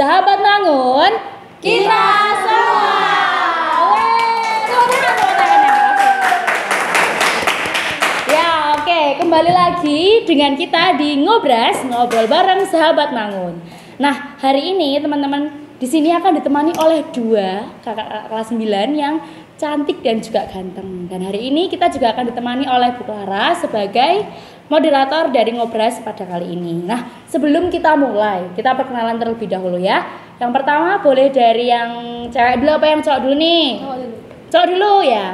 Sahabat Mangun, kita semua. Ya, oke, kembali lagi dengan kita di Ngobras, ngobrol bareng Sahabat Mangun. Nah, hari ini teman-teman di sini akan ditemani oleh dua kakak kelas 9 yang cantik dan juga ganteng. Dan hari ini kita juga akan ditemani oleh Bu Clara sebagai moderator dari Ngobras pada kali ini. Nah, sebelum kita mulai, kita perkenalan terlebih dahulu ya. Yang pertama boleh dari yang cewek dulu apa yang cowok dulu nih? Cowok dulu ya.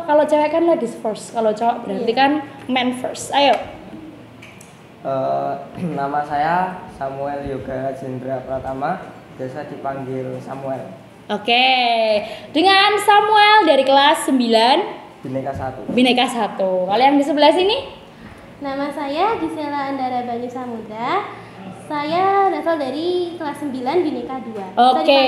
Kalau cewek kan ladies first, kalau cowok berarti kan man first. Ayo. Nama saya Samuel Yoga Jendra Pratama, biasa dipanggil Samuel. Oke, dengan Samuel dari kelas 9 Bineka 1. Bineka 1. Kalau yang di sebelah sini? Nama saya Gisela Andara Banyu Samudra. Saya berasal dari kelas 9 Bineka 2. Oke.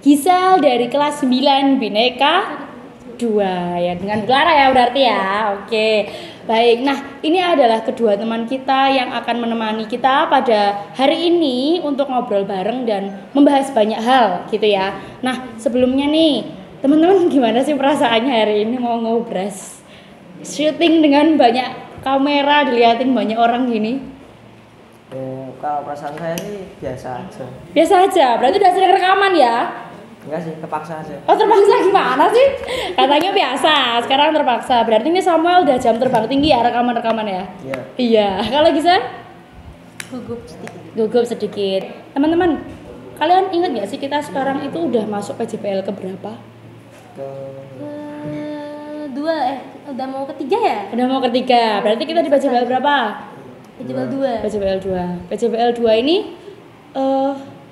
Gisel dari kelas 9 Bineka 2 ya, dengan Clara ya berarti ya. Oke. Baik. Nah, ini adalah kedua teman kita yang akan menemani kita pada hari ini untuk ngobrol bareng dan membahas banyak hal gitu ya. Nah, sebelumnya nih, teman-teman gimana sih perasaannya hari ini mau ngobras? Syuting dengan banyak kamera, dilihatin banyak orang gini. Kalau perasaan saya sih biasa aja. Biasa aja, berarti udah sering rekaman ya? Enggak sih, terpaksa aja. Oh, terpaksa gimana sih? Katanya biasa, sekarang terpaksa. Berarti ini Samuel udah jam terbang tinggi ya rekaman-rekaman ya? Iya. Iya. Kalau Gisel? Gugup sedikit. Gugup sedikit. Teman-teman, kalian ingat gak sih kita sekarang itu udah masuk PJBL ke berapa? Udah mau ketiga ya? Udah mau ketiga. Berarti kita di PJBL berapa? PJBL 2. PJBL 2. PJBL 2 ini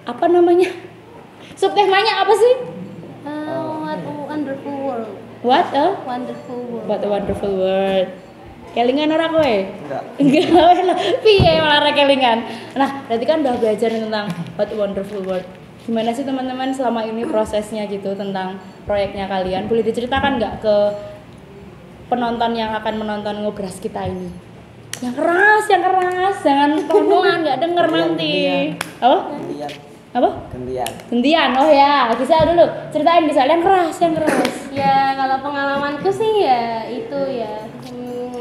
apa namanya? Subtemanya apa sih? What a wonderful world. What a Wonderful world. What a wonderful world. Kelingan ora kowe? Enggak. Enggak lah. Piye malah kelingan. Nah, berarti kan udah belajar tentang What a wonderful world. Gimana sih teman-teman selama ini prosesnya gitu tentang proyeknya kalian? Boleh diceritakan nggak ke penonton yang akan menonton Ngobras kita ini? Yang keras, jangan pelan, nggak denger nanti. Apa? Gantian. Apa? Gantian. Oh ya, Gisel dulu. Ceritain Gisel yang keras. Ya, kalau pengalamanku sih ya itu ya.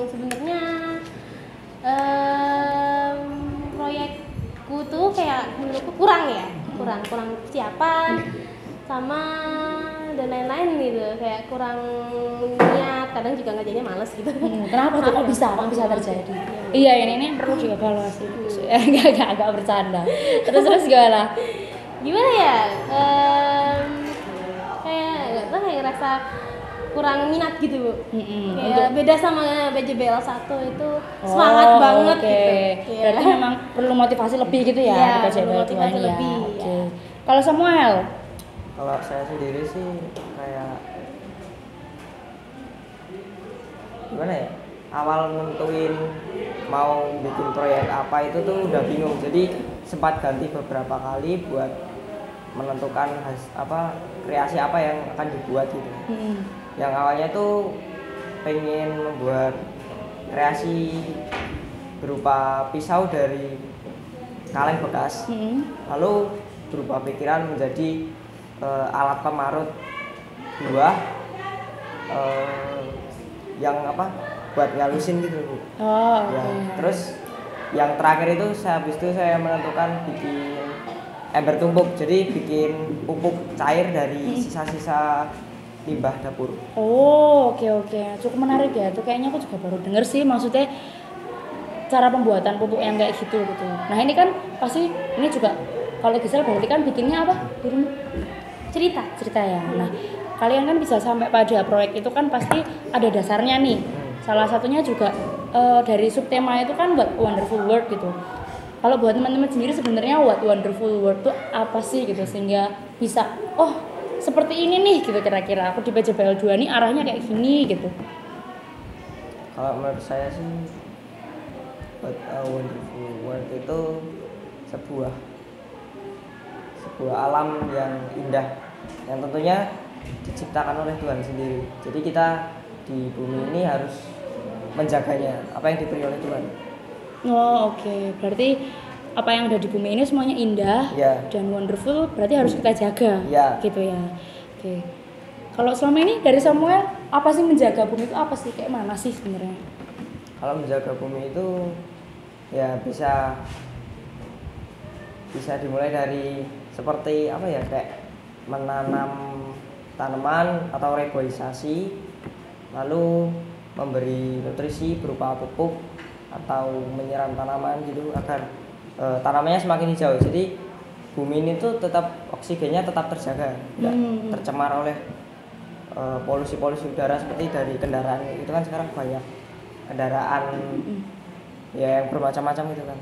Sebenarnya proyekku tuh kayak menurutku kurang persiapan sama dan lain-lain gitu, kayak kurang niat, kadang juga ngerjainnya males gitu. Kenapa tuh kok bisa terjadi? Iya, ini perlu dievaluasi. Agak bercanda. Terus gimana? Gimana ya? Kayak rasa kurang minat gitu, Bu. Kayak beda sama PJBL 1 itu semangat banget gitu. Berarti memang perlu motivasi lebih gitu ya, di PJBL 2 ini ya. Oke. Kalau Samuel? Kalau saya sendiri sih kayak gimana ya? Awal nentuin mau bikin proyek apa itu tuh udah bingung. Jadi sempat ganti beberapa kali buat menentukan kreasi apa yang akan dibuat gitu. Yang awalnya tuh pengen membuat kreasi berupa pisau dari kaleng bekas. Lalu berubah pikiran menjadi alat pemarut buah yang buat ngalusin gitu, Bu. Oh, ya. Terus yang terakhir itu habis itu saya menentukan bikin ember tumpuk, jadi bikin pupuk cair dari sisa-sisa limbah dapur. Oh, oke. Cukup menarik ya. Tuh kayaknya aku juga baru denger sih, maksudnya cara pembuatan pupuk yang kayak gitu. Nah, ini kan pasti ini juga kalau Gisel berarti kan bikinnya apa? Cerita ya. Nah, kalian kan bisa sampai pada proyek itu kan pasti ada dasarnya nih. Salah satunya juga dari subtema itu kan What Wonderful World gitu. Kalau buat teman-teman sendiri sebenarnya What Wonderful World itu apa sih gitu sehingga bisa seperti ini nih gitu kira-kira. Aku di PJBL 2 nih arahnya kayak gini gitu. Kalau menurut saya sih What a Wonderful World itu sebuah alam yang indah yang tentunya diciptakan oleh Tuhan sendiri. Jadi kita di bumi ini harus menjaganya apa yang diberi oleh Tuhan. Oh, oke. Berarti apa yang ada di bumi ini semuanya indah Ya. dan wonderful, berarti harus kita jaga. Ya. Gitu ya. Oke. Kalau selama ini dari Samuel apa sih menjaga bumi itu apa sih? Kayak mana sih sebenarnya? Kalau menjaga bumi itu ya bisa dimulai dari seperti apa ya, kayak menanam tanaman atau reboisasi, lalu memberi nutrisi berupa pupuk atau menyiram tanaman gitu agar tanamannya semakin hijau. Jadi bumi ini tuh tetap oksigennya tetap terjaga, tidak tercemar oleh polusi-polusi udara seperti dari kendaraan. Itu kan sekarang banyak kendaraan ya yang bermacam-macam gitu kan.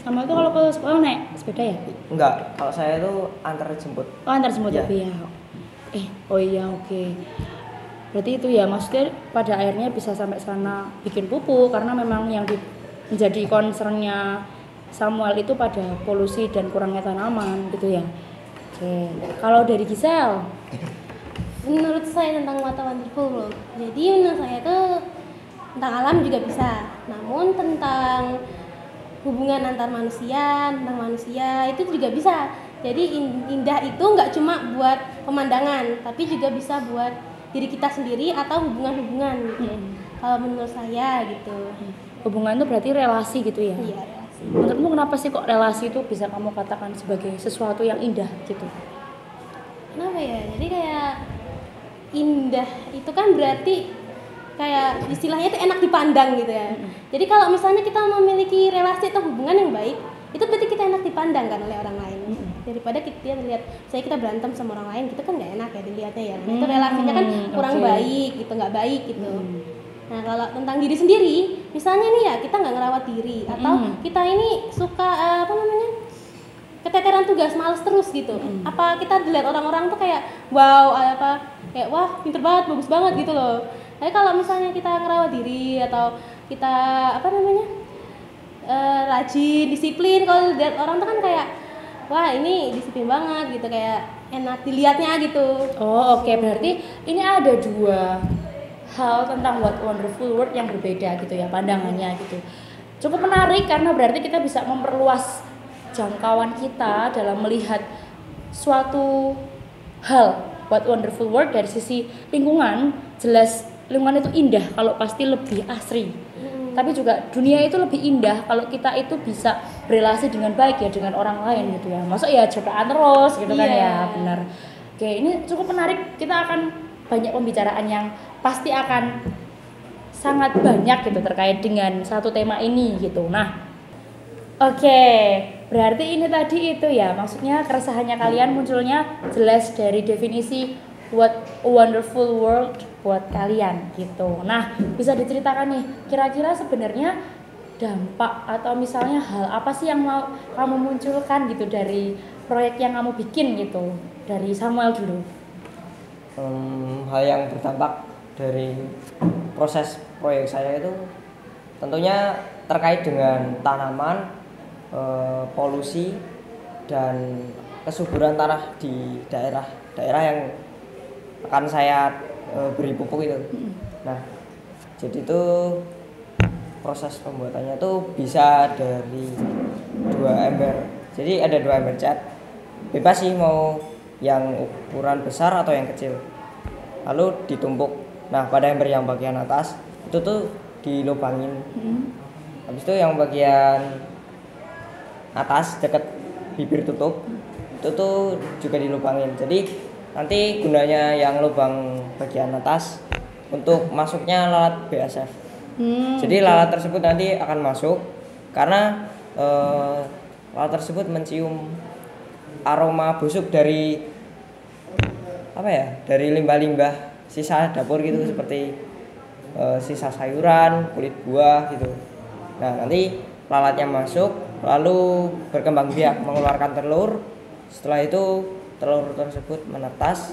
Sama itu kalau ke sekolah naik sepeda ya? Enggak, kalau saya itu antar jemput. Oh, antar jemput Ya. tapi ya. Oh iya, oke. Berarti itu ya, maksudnya pada akhirnya bisa sampai sana bikin pupuk karena memang yang menjadi concernnya Samuel itu pada polusi dan kurangnya tanaman gitu ya. Oke. Kalau dari Gisel, Menurut saya tentang What a Wonderful World, jadi menurut saya itu tentang alam juga bisa, namun tentang hubungan antar manusia, tentang manusia itu juga bisa. Jadi indah itu nggak cuma buat pemandangan, tapi juga bisa buat diri kita sendiri atau hubungan-hubungan gitu. Kalau menurut saya gitu. hubungan itu berarti relasi gitu ya. Iya, relasi. Menurutmu kenapa sih kok relasi itu bisa kamu katakan sebagai sesuatu yang indah gitu? Kenapa ya? Jadi kayak indah itu kan berarti kayak istilahnya itu enak dipandang gitu ya. Jadi kalau misalnya kita memiliki relasi atau hubungan yang baik, itu berarti kita enak dipandang kan oleh orang lain. Daripada kita lihat, saya kita berantem sama orang lain, kita kan nggak enak ya dilihatnya ya. Itu relasinya kan kurang baik gitu, nggak baik gitu. Nah kalau tentang diri sendiri, misalnya nih ya kita nggak ngerawat diri atau kita ini suka keteteran tugas, males terus gitu. Apa kita dilihat orang-orang tuh kayak wow, kayak wah pinter banget, bagus banget gitu loh. Tapi kalau misalnya kita ngerawat diri atau kita rajin, disiplin, kalau lihat orang tuh kan kayak wah ini disiplin banget gitu, kayak enak dilihatnya gitu. Oh oke, berarti ini ada dua hal tentang What Wonderful World yang berbeda gitu ya pandangannya gitu. Cukup menarik karena berarti kita bisa memperluas jangkauan kita dalam melihat suatu hal What Wonderful World dari sisi lingkungan. Jelas lingkungan itu indah kalau pasti lebih asri. Tapi juga dunia itu lebih indah kalau kita itu bisa berelasi dengan baik ya dengan orang lain gitu ya. Masuk ya jodohan terus gitu kan ya, benar. Oke, ini cukup menarik. Kita akan banyak pembicaraan yang pasti akan sangat banyak gitu terkait dengan satu tema ini gitu. Nah, oke, berarti ini tadi itu ya, maksudnya keresahannya kalian munculnya jelas dari definisi What a Wonderful World buat kalian gitu. Nah, bisa diceritakan nih, kira-kira sebenarnya dampak atau misalnya hal apa sih yang mau kamu munculkan gitu dari proyek yang kamu bikin gitu, dari Samuel dulu. Hal yang berdampak dari proses proyek saya itu tentunya terkait dengan tanaman, polusi dan kesuburan tanah di daerah yang akan saya beri pupuk itu. Nah, jadi itu proses pembuatannya tuh bisa dari 2 ember. Jadi ada 2 ember cat. Bebas sih mau yang ukuran besar atau yang kecil. Lalu ditumpuk. Nah, pada ember yang bagian atas itu tuh dilubangin. Habis itu yang bagian atas dekat bibir tutup itu tuh juga dilubangin. Jadi nanti gunanya yang lubang bagian atas untuk masuknya lalat BASF. Jadi lalat tersebut nanti akan masuk karena lalat tersebut mencium aroma busuk dari dari limbah-limbah sisa dapur gitu, seperti sisa sayuran, kulit buah gitu. Nah, nanti lalatnya masuk lalu berkembang biak mengeluarkan telur. Setelah itu telur tersebut menetas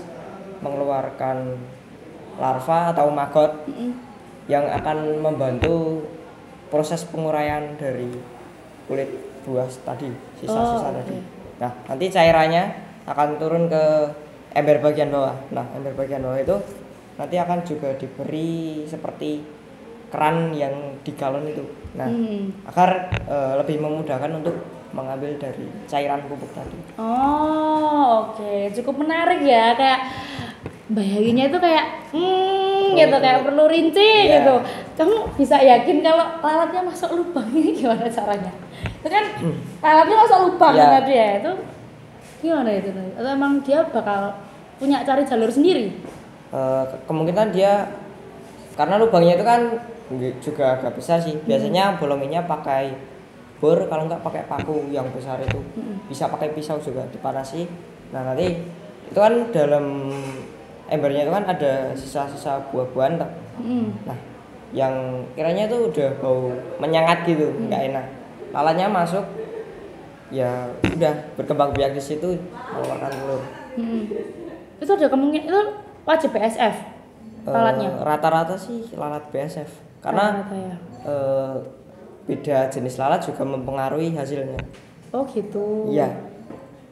mengeluarkan larva atau maggot yang akan membantu proses penguraian dari kulit buah tadi, sisa-sisa tadi. Nah, nanti cairannya akan turun ke ember bagian bawah. Nah, ember bagian bawah itu nanti akan juga diberi seperti keran yang di galon itu. Nah, agar lebih memudahkan untuk mengambil dari cairan pupuk tadi. Oh, oke. Cukup menarik ya, kayak bayanginnya itu kayak gitu, kayak perlu rinci gitu. Kamu bisa yakin kalau lalatnya masuk lubang ini gimana caranya? Itu kan lalatnya masuk lubang tadi ya, itu gimana itu? Atau emang dia bakal punya cari jalur sendiri? Kemungkinan dia, karena lubangnya itu kan juga agak besar sih. Biasanya bolominnya pakai bor, kalau enggak pakai paku yang besar itu. Bisa pakai pisau juga dipanasi. Nah, nanti itu kan dalam embernya itu kan ada sisa-sisa buah-buahan. Nah, yang kiranya itu udah bau menyengat gitu, nggak enak. Lalatnya masuk, ya udah berkembang biak di situ, mengeluarkan telur. Itu ada kemungkinan itu wajib BSF lalatnya? Rata-rata sih lalat BSF, karena beda jenis lalat juga mempengaruhi hasilnya. Oh gitu. Iya.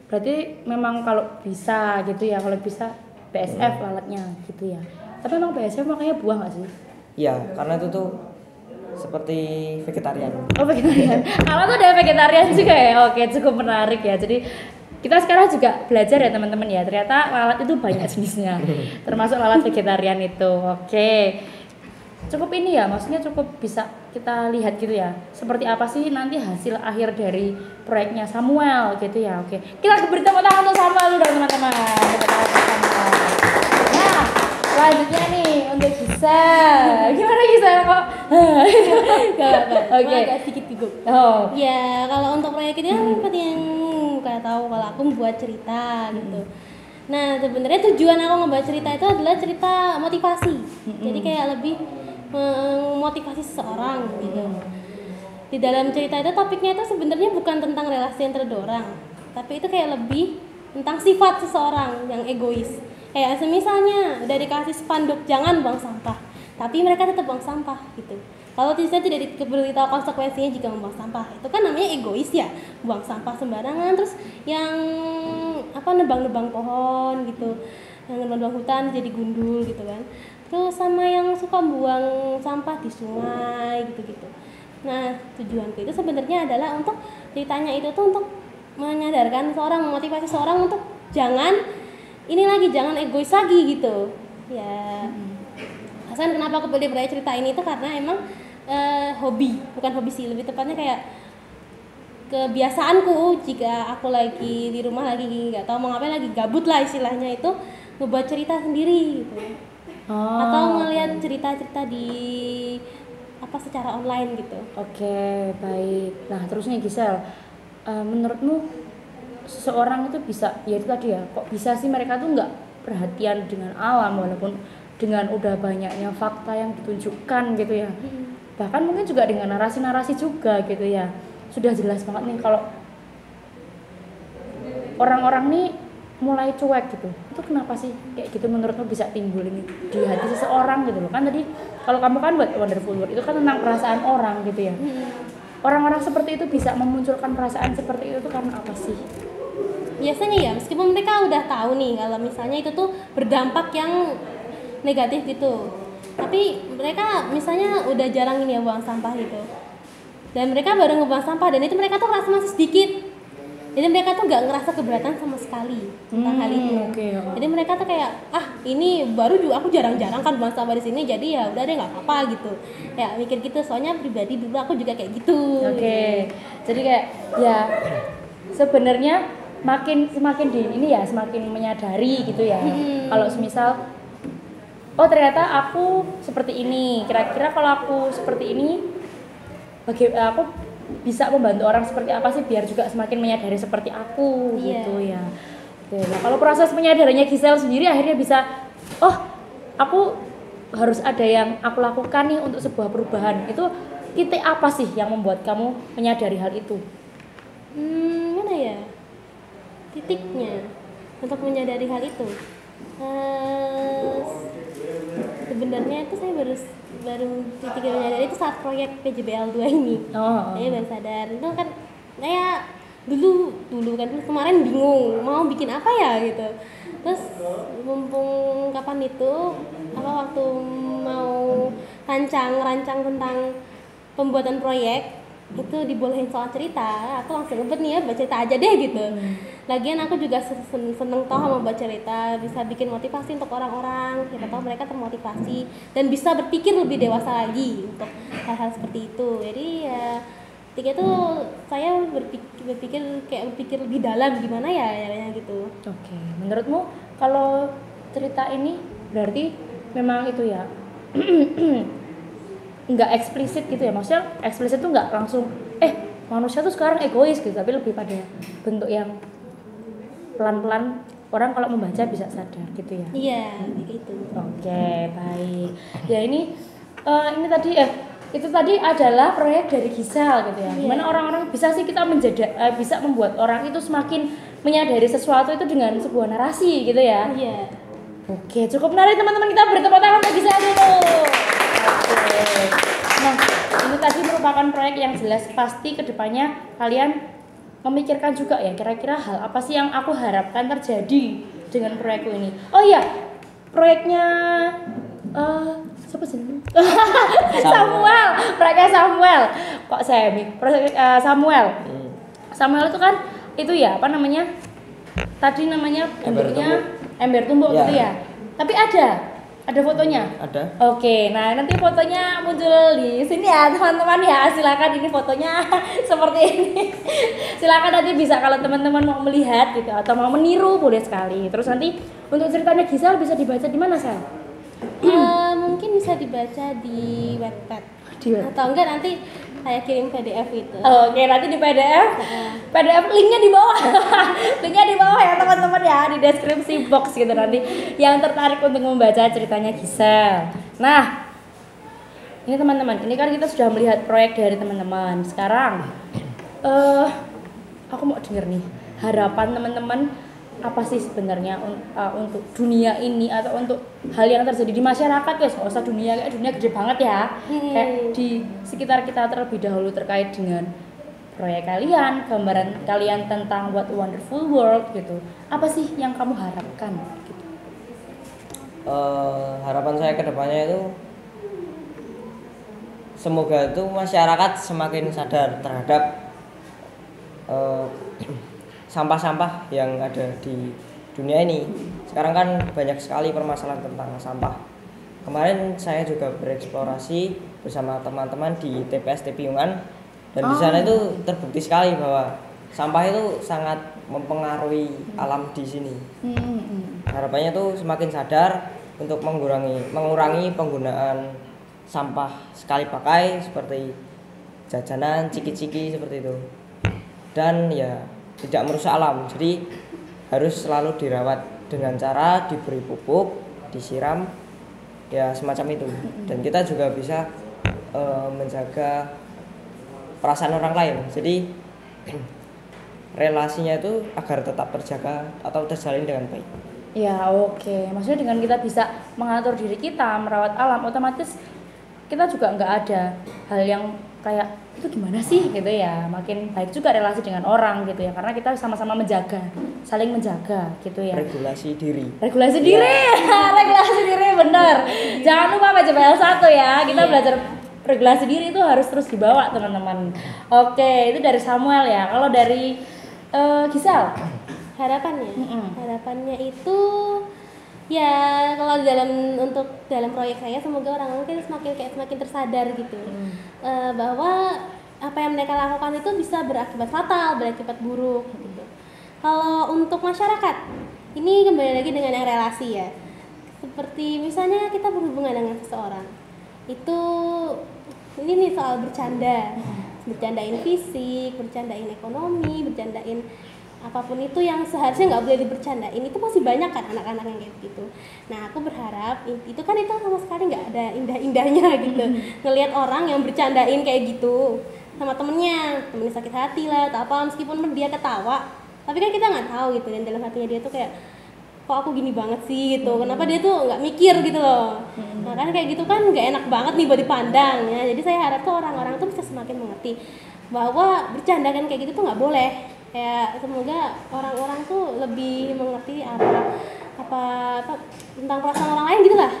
Berarti memang kalau bisa gitu ya, kalau bisa BSF lalatnya gitu ya. Tapi emang BSF makanya buah nggak sih? Iya, karena itu tuh seperti vegetarian. Oh vegetarian. Kalau tuh ada vegetarian juga ya. Oke, cukup menarik ya. Jadi kita sekarang juga belajar ya teman-teman ya. Ternyata lalat itu banyak jenisnya. Termasuk lalat vegetarian itu. Oke. Cukup ini ya, maksudnya cukup bisa kita lihat gitu ya. Seperti apa sih nanti hasil akhir dari proyeknya Samuel gitu ya. Oke. Kita beri tepuk tangan untuk Samuel dulu dong teman-teman. Tepuk tangan untuk Samuel. Nah, selanjutnya nih untuk Gisel. Gimana Gisel kok? Oke. Agak sedikit gugup. Oh. Ya, kalau untuk proyek ini kan seperti yang kayak tahu kalau aku membuat cerita gitu. Nah, sebenarnya tujuan aku ngebuat cerita itu adalah cerita motivasi. Jadi kayak lebih memotivasi seseorang gitu. Di dalam cerita itu topiknya itu sebenarnya bukan tentang relasi antara dua orang, tapi itu kayak lebih tentang sifat seseorang yang egois. Kayak semisalnya udah dikasih spanduk jangan buang sampah, tapi mereka tetap buang sampah gitu. Kalau tidak diberitahu konsekuensinya jika membuang sampah, itu kan namanya egois ya, buang sampah sembarangan. Terus yang nebang-nebang pohon gitu, yang nebang hutan jadi gundul gitu kan. Terus sama yang suka buang sampah di sungai gitu-gitu. Nah, tujuanku itu sebenarnya adalah untuk ceritanya itu tuh untuk menyadarkan seorang, memotivasi seorang untuk jangan egois lagi gitu. Ya. Alasan kenapa aku pilih proyek cerita ini tuh karena emang bukan hobi sih, lebih tepatnya kayak kebiasaanku jika aku lagi di rumah lagi nggak tahu mau ngapain, lagi gabut lah istilahnya, itu ngebuat cerita sendiri gitu. Atau ngelihat cerita-cerita di secara online gitu. Oke, baik. Nah, terus nih Gisel, menurutmu seseorang itu bisa, ya itu tadi ya, kok bisa sih mereka tuh nggak perhatian dengan alam walaupun dengan udah banyaknya fakta yang ditunjukkan gitu ya. Bahkan mungkin juga dengan narasi-narasi juga gitu ya. Sudah jelas banget nih kalau orang-orang nih mulai cuek gitu. Itu kenapa sih kayak gitu menurutmu bisa timbul ini di hati seseorang gitu loh. Kan tadi kalau kamu kan buat Wonderful World itu kan tentang perasaan orang gitu ya. Orang-orang seperti itu bisa memunculkan perasaan seperti itu tuh karena apa sih? Biasanya ya, meskipun mereka udah tahu nih kalau misalnya itu tuh berdampak yang negatif gitu, tapi mereka misalnya udah jarang ini ya buang sampah gitu, dan mereka baru ngebuang sampah dan itu mereka tuh rasa masih sedikit, jadi mereka tuh nggak ngerasa keberatan sama sekali tentang hal itu. Jadi mereka tuh kayak ini baru juga aku jarang-jarang kan buang sampah di sini, jadi ya udah deh nggak apa-apa gitu, ya mikir gitu. Soalnya pribadi dulu aku juga kayak gitu. Jadi kayak ya sebenarnya semakin di ini ya semakin menyadari gitu ya. Kalau semisal ternyata aku seperti ini, kira-kira kalau aku seperti ini aku bisa membantu orang seperti apa sih biar juga semakin menyadari seperti aku gitu ya. Oke, nah kalau proses menyadarinya Gisel sendiri akhirnya bisa aku harus ada yang aku lakukan nih untuk sebuah perubahan. Itu titik apa sih yang membuat kamu menyadari hal itu? Mana ya titiknya untuk menyadari hal itu? Sebenarnya itu saya baru titik yang menyadari itu saat proyek PJBL 2 ini. Saya baru sadar. Itu kan kayak dulu kan kemarin bingung mau bikin apa ya gitu. Terus mumpung kapan itu waktu mau rancang tentang pembuatan proyek itu dibolehin soal cerita, aku langsung ngebet nih ya baca cerita aja deh gitu. Lagian aku juga seneng toh sama baca cerita, bisa bikin motivasi untuk orang-orang, siapa tahu mereka termotivasi dan bisa berpikir lebih dewasa lagi untuk hal-hal seperti itu. Jadi ya ketika itu saya berpikir lebih dalam gimana ya caranya gitu. Oke, menurutmu kalau cerita ini berarti memang itu ya nggak eksplisit gitu ya, maksudnya eksplisit tuh nggak langsung manusia tuh sekarang egois gitu, tapi lebih pada bentuk yang pelan-pelan orang kalau membaca bisa sadar gitu ya. Iya, gitu. Oke, baik. Ya ini tadi itu tadi adalah proyek dari Gisel gitu ya. Gimana orang-orang bisa sih kita bisa membuat orang itu semakin menyadari sesuatu itu dengan sebuah narasi gitu ya. Iya. Oke, cukup menarik teman-teman, kita beri tepuk tangan bagi Gisel dulu. Oke. Nah, ini tadi merupakan proyek yang jelas pasti kedepannya kalian memikirkan juga ya, kira-kira hal apa sih yang aku harapkan terjadi dengan proyekku ini. Oh iya, proyeknya siapa sih? Samuel, proyeknya Samuel. Kok proyek Samuel. Samuel itu kan itu ya, apa namanya? Tadi namanya bentuknya ember tumbuk gitu ya. Tapi ada fotonya? Ada. Oke, nah nanti fotonya muncul di sini ya teman-teman ya. Silakan, ini fotonya seperti ini. Silakan nanti bisa kalau teman-teman mau melihat gitu atau mau meniru boleh sekali. Terus nanti untuk ceritanya Gisel bisa dibaca di mana, Sel? Mungkin bisa dibaca di Wattpad. Atau enggak nanti saya kirim PDF itu. Oke, nanti di PDF. PDF linknya di bawah. Linknya di bawah ya teman-teman ya, di deskripsi box gitu nanti yang tertarik untuk membaca ceritanya Gisel. Nah, ini teman-teman, ini kan kita sudah melihat proyek dari teman-teman. Sekarang aku mau denger nih harapan teman-teman apa sih sebenarnya untuk dunia ini atau untuk hal yang terjadi di masyarakat, guys. Nggak usah dunia gede banget ya, kayak di sekitar kita terlebih dahulu terkait dengan proyek kalian, gambaran kalian tentang What a Wonderful World gitu. Apa sih yang kamu harapkan gitu? Harapan saya ke depannya itu semoga itu masyarakat semakin sadar terhadap sampah-sampah yang ada di dunia ini. Sekarang kan banyak sekali permasalahan tentang sampah. Kemarin saya juga bereksplorasi bersama teman-teman di TPS Piungan, dan di sana itu terbukti sekali bahwa sampah itu sangat mempengaruhi alam di sini. Harapannya tuh semakin sadar untuk mengurangi penggunaan sampah sekali pakai seperti jajanan, ciki-ciki seperti itu. Dan ya tidak merusak alam, jadi harus selalu dirawat dengan cara diberi pupuk, disiram, ya semacam itu. Dan kita juga bisa menjaga perasaan orang lain, jadi relasinya itu agar tetap terjaga atau terjalin dengan baik. Ya oke, maksudnya dengan kita bisa mengatur diri kita, merawat alam, otomatis kita juga nggak ada hal yang kayak itu gimana sih gitu ya, makin baik juga relasi dengan orang gitu ya, karena kita sama-sama menjaga, saling menjaga gitu ya. Regulasi diri. Regulasi diri, regulasi diri bener. Jangan lupa PJBL 1 ya, kita belajar regulasi diri itu harus terus dibawa teman-teman. Oke, itu dari Samuel ya. Kalau dari Gisel, harapannya itu ya kalau untuk dalam proyek saya semoga orang-orang semakin tersadar gitu, bahwa apa yang mereka lakukan itu bisa berakibat fatal, berakibat buruk gitu. Kalau untuk masyarakat ini kembali lagi dengan yang relasi ya, seperti misalnya kita berhubungan dengan seseorang itu, ini nih soal bercandain fisik, bercandain ekonomi, bercandain apapun itu yang seharusnya nggak boleh dibercandain, itu masih banyak kan anak-anak yang kayak gitu. Nah aku berharap itu sama sekali nggak ada indah-indahnya gitu, ngelihat orang yang bercandain kayak gitu sama temennya sakit hati lah atau apa, meskipun dia ketawa tapi kan kita nggak tahu gitu, dan dalam hatinya dia tuh kayak kok aku gini banget sih gitu, kenapa dia tuh nggak mikir gitu loh. Nah kan kayak gitu kan nggak enak banget nih buat dipandang ya. Jadi saya harap tuh orang-orang tuh bisa semakin mengerti bahwa bercanda kan kayak gitu tuh nggak boleh. Kayak semoga orang-orang tuh lebih mengerti apa apa tentang perasaan orang lain gitu lah.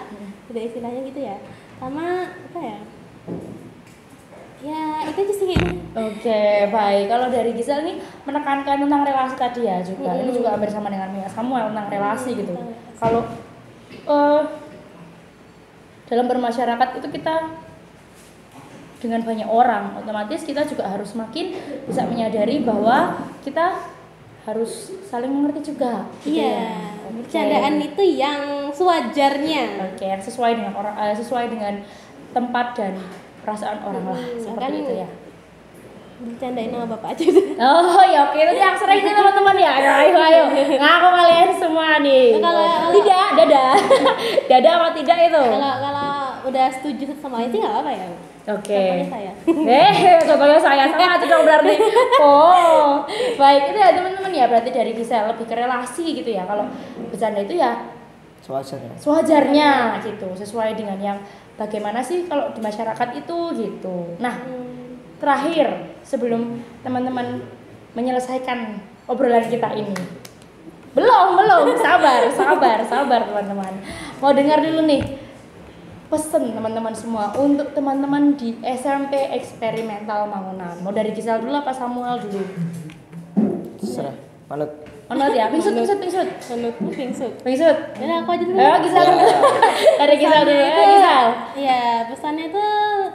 Udah istilahnya gitu ya. Sama apa ya? Ya itu aja sih kayaknya. Oke, baik. Kalau dari Gisel nih menekankan tentang relasi tadi ya juga. Ini juga hampir sama dengan Mia Samuel tentang relasi gitu. Kalau dalam bermasyarakat itu kita dengan banyak orang, otomatis kita juga harus makin bisa menyadari bahwa kita harus saling mengerti juga. Gitu Iya. ya. Bercandaan itu yang sewajarnya. Oke, yang sesuai dengan orang, sesuai dengan tempat dan perasaan orang lah, seperti kan itu ya. Bercandain sama bapak aja. Oh ya oke, itu yang sering nih teman-teman ya. Ayo ngaku kalian semua nih. Tidak, dadah. Dadah apa tidak itu? Kalau udah setuju sama itu nggak apa ya. Oke. Contohnya saya. Contohnya saya sama itu dong berarti. Oh, baik itu ya teman-teman ya, berarti dari Gisel lebih ke relasi gitu ya. Kalau bercanda itu ya sewajarnya gitu, sesuai dengan yang bagaimana sih kalau di masyarakat itu gitu. Nah, terakhir sebelum teman-teman menyelesaikan obrolan kita ini. Belum, sabar teman-teman. Mau dengar dulu nih pesen teman-teman semua untuk teman-teman di SMP Eksperimental Mangunan. Mau dari Gisel dulu apa Samuel dulu? Terserah. Manut ya, pingsut. Jadi aku aja dulu. Gisel dulu. Dari Gisel dulu. Gisel. Iya, pesannya tuh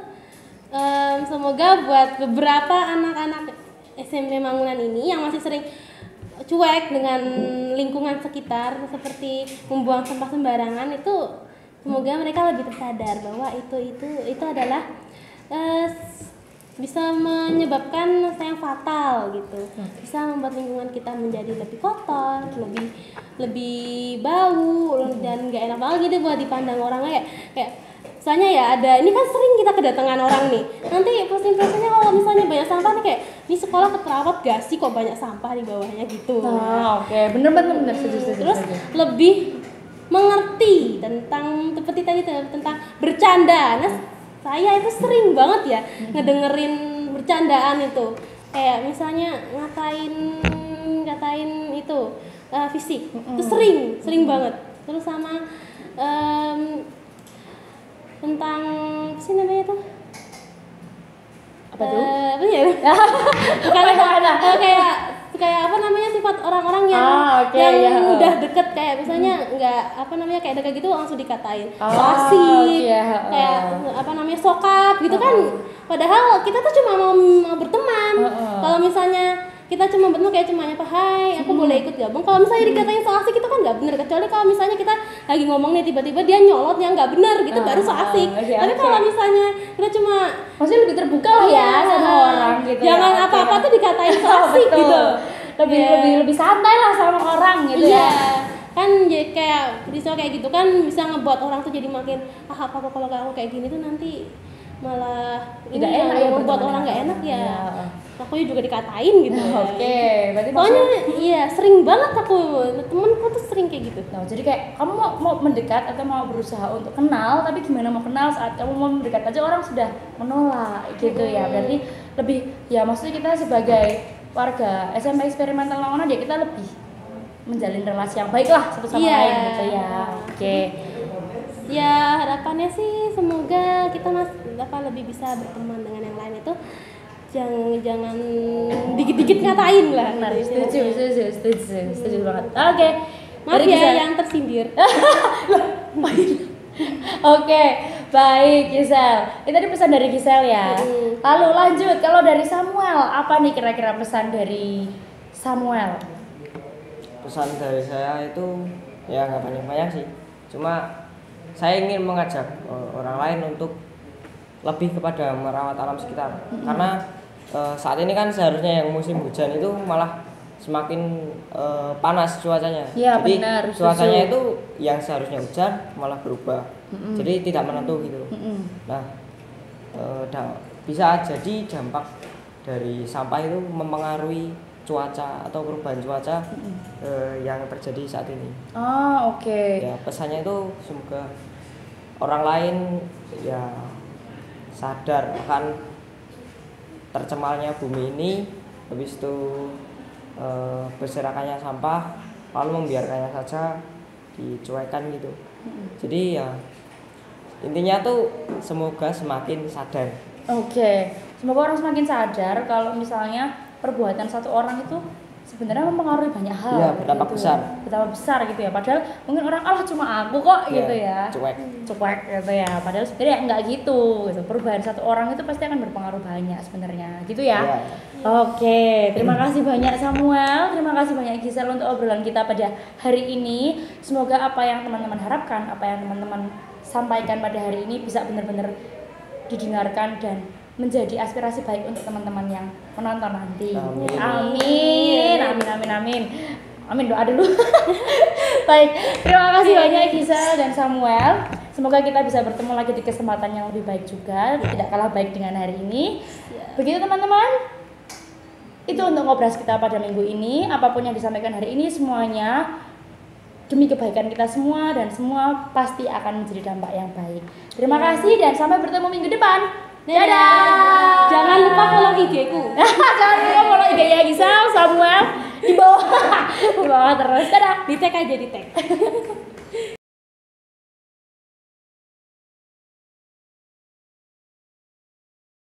semoga buat beberapa anak-anak SMP Mangunan ini yang masih sering cuek dengan lingkungan sekitar seperti membuang sampah sembarangan itu, semoga mereka lebih tersadar bahwa itu adalah bisa menyebabkan rasa yang fatal gitu. Bisa membuat lingkungan kita menjadi lebih kotor, lebih bau dan nggak enak banget gitu buat dipandang orang kayak misalnya ya ada, ini kan sering kita kedatangan orang nih, nanti first impressionnya kalau misalnya banyak sampah nih kayak ini sekolah keterawat gak sih kok banyak sampah di bawahnya gitu. Oke. Bener setuju. Terus lebih mengerti tentang seperti tadi tentang bercanda. Nah, saya itu sering banget ya ngedengerin bercandaan itu, kayak misalnya ngatain itu fisik, itu sering banget. Terus sama tentang apa sih namanya tuh? Apa tuh? Apa ya? kayak apa namanya sifat orang-orang yang udah deket, kayak misalnya nggak apa namanya kayak deket gitu langsung dikatain so asik, kayak apa namanya sokap gitu kan, padahal kita tuh cuma mau berteman. Kalau misalnya kita cuma bertemu kayak cuma apa, hai aku boleh ikut gabung, kalau misalnya dikatain so asik itu kan nggak benar, kecuali kalau misalnya kita lagi ngomong nih tiba-tiba dia nyolot yang nggak benar gitu baru so asik. Tapi kalau misalnya kita cuma maksudnya lebih terbuka lah ya sama orang gitu. Jangan apa-apa tuh dikatain so asik gitu. Lebih santai lah sama orang gitu ya. Kan jadi kayak risau kayak gitu kan bisa ngebuat orang tuh jadi makin apa kalau kamu kayak gini tuh nanti malah tidak enak ya, membuat orang nggak enak ya. Aku juga dikatain gitu. Berarti pokoknya iya sering banget temenku tuh sering kayak gitu. Nah, jadi kayak kamu mau mendekat atau mau berusaha untuk kenal, tapi gimana mau kenal saat kamu mau mendekat aja orang sudah menolak gitu ya. Berarti lebih ya, maksudnya kita sebagai warga SMP Eksperimental Mangunan ya kita lebih menjalin relasi yang baik lah satu sama lain gitu ya. Ya harapannya sih semoga kita lebih bisa berteman dengan yang lain itu, jangan dikit-dikit ngatain lah. Benar, setuju banget. Oke. Maaf ya yang tersindir. Oke, baik Gisel. Itu tadi pesan dari Gisel ya. Lalu lanjut, kalau dari Samuel, apa nih kira-kira pesan dari Samuel? Pesan dari saya itu ya nggak banyak-banyak sih. Cuma saya ingin mengajak orang lain untuk lebih kepada merawat alam sekitar. Karena saat ini kan seharusnya yang musim hujan itu malah semakin panas cuacanya. Ya, jadi benar, cuacanya itu yang seharusnya hujan malah berubah. Jadi tidak menentu gitu. Nah, bisa jadi dampak dari sampah itu mempengaruhi cuaca atau perubahan cuaca yang terjadi saat ini. Ya, pesannya itu semoga orang lain ya sadar akan tercemarnya bumi ini, habis itu berserakannya sampah lalu membiarkannya saja, dicuekan gitu. Jadi ya intinya tuh semoga semakin sadar. Oke, semoga orang semakin sadar kalau misalnya perbuatan satu orang itu sebenarnya mempengaruhi banyak hal. Iya, betapa gitu. besar. Betapa besar gitu ya. Padahal mungkin orang Allah cuma aku kok Iya, gitu ya. Cuek gitu ya. Padahal sebenarnya enggak gitu. Perubahan satu orang itu pasti akan berpengaruh banyak sebenarnya. Gitu ya. Iya. Oke, terima kasih banyak Samuel. Terima kasih banyak Gisel untuk obrolan kita pada hari ini. Semoga apa yang teman-teman harapkan, apa yang teman-teman sampaikan pada hari ini bisa benar-benar didengarkan dan menjadi aspirasi baik untuk teman-teman yang menonton nanti. Amin. Amin. Amin amin amin. Amin, doa dulu. Baik, terima kasih banyak Gisel dan Samuel. Semoga kita bisa bertemu lagi di kesempatan yang lebih baik juga, tidak kalah baik dengan hari ini. Begitu teman-teman. Itu untuk ngobras kita pada minggu ini. Apapun yang disampaikan hari ini semuanya demi kebaikan kita semua dan semua pasti akan menjadi dampak yang baik. Terima kasih dan sampai bertemu minggu depan. Dadah. Jangan lupa follow IG-ku. Jangan lupa follow IG-nya Gisel, Samuel di bawah. Di bawah terus. Dadah. Di tag aja di tag.